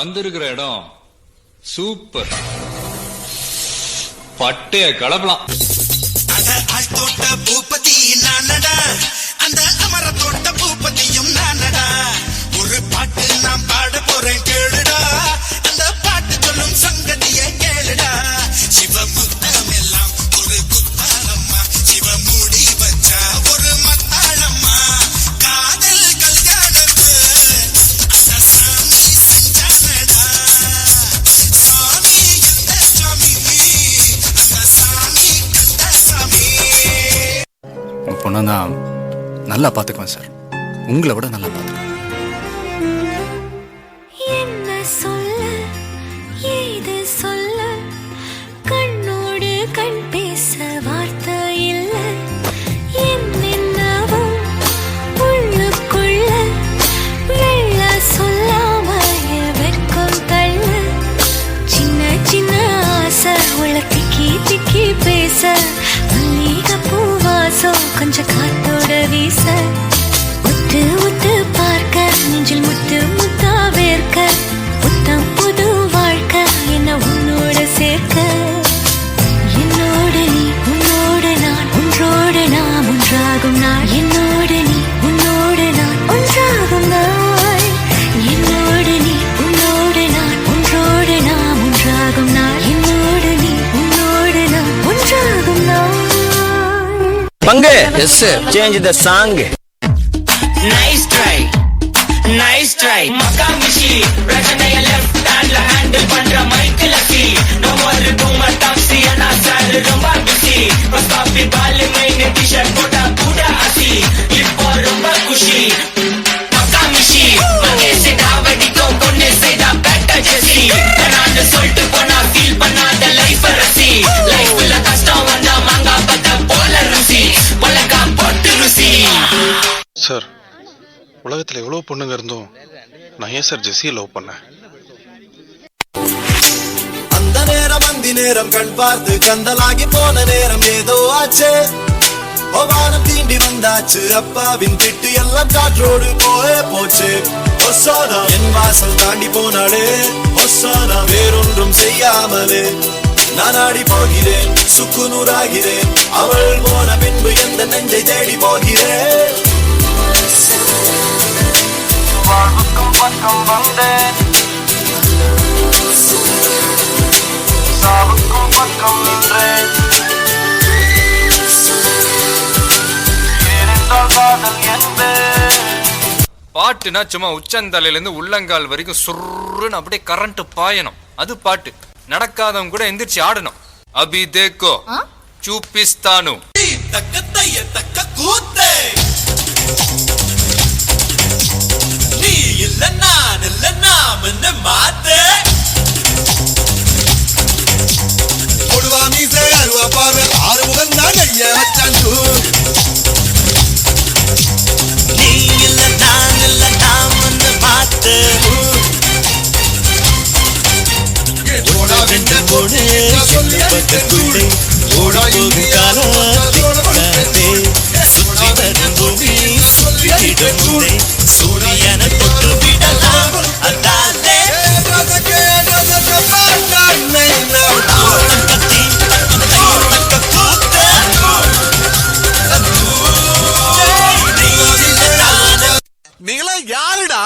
வந்திருக்கிற இடம் சூப்பர். பட்டைய கலப்பலாம். தோட்ட பூபதி நானடா, அந்த அமர தோட்ட பூபதியும் நானடா. ஒரு பாட்டு நான் பாட போறேன் கேளுடா, அந்த பாட்டு சொல்லும் சங்கதியை கேளுடா. சிவமுத்தம் எல்லாம் ஒரு குத்தாளம்மா, சிவமுடி வச்சா ஒரு மத்தாளம்மா. காதல் கல்யாணத்து அந்த சாமி செஞ்சானடா. சாமி எந்த சாமி, அந்த சாமி கண்ட சாமி. பொண்ணா தான் நல்லா பார்த்துக்குவேன் சார், உங்களை விட நல்லா பார்த்துக்குவேன். என்ன சொல்ல ஏது சொல்ல, கண்ணோடு கண் பேச வார்த்தை இல்ல. என்னென்னவோ உள்ளுக்குள்ள வெள்ள சொல்லாம வெக்கம் தள்ள. சின்ன சின்ன ஆசை உள்ள திக்கி திக்கி பேச, மல்லிகை பூவாசம் கொஞ்சம் காத்தோட வீச. உத்து உத்து பார்க்க நெஞ்சில் முத்து முத்தா வேர்க்க, புத்தம் புது வாழ்க்கை என்ன உன்னோட சேர்க்க. என்னோடு நீ உன்னோடு நான் ஒன்றோடு நாம் ஒன்றாகும் நாள். என்னோடு நீ உன்னோடு நான் ஒன்றாகும் நாள். என்னோடு நீ உன்னோடு நான் ஒன்றோடு நாம் ஒன்றாகும் நாள். என்னோடு நீ உன்னோடு நான் ஒன்றாகும் நாள். பங்கு எஸ் change the song. Nice try, nice try. Makamishi, பிரச்சனைய left handல handle பண்ற மைக்கேல் அசி. No more boomer taxi and asal ரொம்ப busy. Bus copy ball main t-shirt போட்டா கூட அசி. இப்போ ரொம்ப குஷி. Makamishi, மகேசி டாவடிக்கும் பொண்ணு செய்தா better ஜெசி. நான் சொல்லிட்டு போனா feel பண்ணாத life ரசி. லைஃப்ல கஷ்டம் வந்தா மாங்கா பத்த போல ருசி. உலகா போட்டு ருசி. சார், உலகத்துல எவ்வளவு பொண்ணுங்க இருந்தும் நான் ஏன் சார் ஜெஸியை லவ் பண்ணேன்? அந்த நேரம் அந்தி நேரம் கண் பார்த்து கந்தலாகி போன நேரம் ஏதோ ஆச்சு. வானம் தீண்டி வந்தாச்சு, அப்பாவின் திட்டு எல்லாம் காற்றோடு போயே போச்சு. ஒசானா என் வாசல் தாண்டி போனாளே, ஒசானா வேறொன்றும் செய்யாமலே நான் ஆடி போகிறேன், சுக்குநூறாகிறேன். அவள் போன பின்பு எந்த நெஞ்சை தேடி போகிறேன். வாழ்வுக்கும் பக்கம் வந்தேன், சாவுக்கும் பக்கம் நின்றேன். ஏனென்றால் காதல் என்பேன். பாட்டுனா சும்மா உச்சந்தலையில இருந்து உள்ளங்கால் வரைக்கும் சுருன்னு அப்படியே கரண்ட் பாயணும், அது பாட்டு. நடக்காதவங்க கூட எந்திரிச்சு ஆடணும். அபி தேக்கோ சூப்பிஸ்தானு தக்க தைய தக்க கூத்தே, நீ இல்ல நான் இல்ல நாம் என்ன மாத்தே. கொடுவா மீசை அருவா பார்வை ஆறுமுகம் தான் ஐயா வச்சாண்டு. நீ இல்ல நான் இல்ல நாம் என்ன மாத்தே. ஓடா வெண்ட போடு என்ன பக்கத்துள்ளே ஓடா போகும் காலத்திலே சுற்றி வரும் பூமி சுற்றிடும் முன்னே சூரியனை தொட்டு விடலாம். அதாலே நீங்களா யாருடா?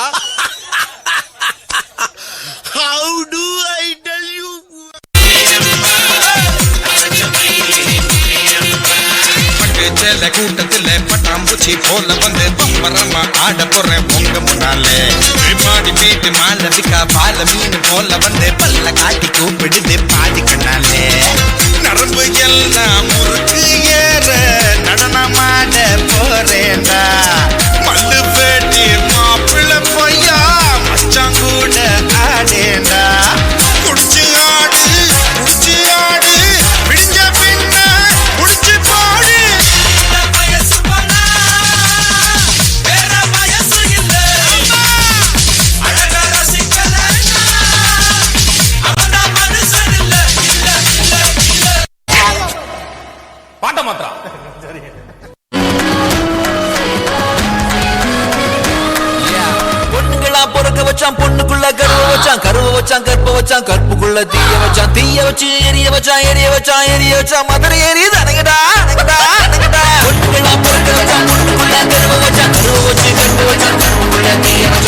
How do I tell you? பட்டுச்சேல கூட்டத்துல பட்டாம்பூச்சி போல வந்து பம்பரமா ஆட போறேன் உங்க முன்னாலே. மாடி வீட்டு மாலவிக்கா பால மீன் போல வந்து பல்ல காட்டி கூப்பிடுது பாதி கண்ணாலே. நரம்பு எல்லாம் முறுக்கு ஏற நடனமாட போறேன்டா. மல்லு பேட்டி மாப்பிள்ள பொய்யா மச்சாங்கூட ஆடேண்டா. குடிச்சு ஆடு குடிச்சு ஆடு விடிஞ்ச பின்ன குடிச்சு பாடு. வச்சான் பொண்ணுக்குள்ள கருவ வச்சான் கருவ வச்சான் கற்ப வச்சான் கற்புக்குள்ள தீய வச்சான் தீய வச்சு எரிய வச்சான் எரிய வச்சான் எரிய வச்சான் மதுரை எரியுது அணங்கடா அணங்கடா அணங்கடா பொண்ணுக்குள்ள பொறுக்க வச்சான் பொண்ணுக்குள்ள கருவ வச்சான் கருவ வச்சு கற்ப வச்சான் கற்புக்குள்ள தீய வச்சான்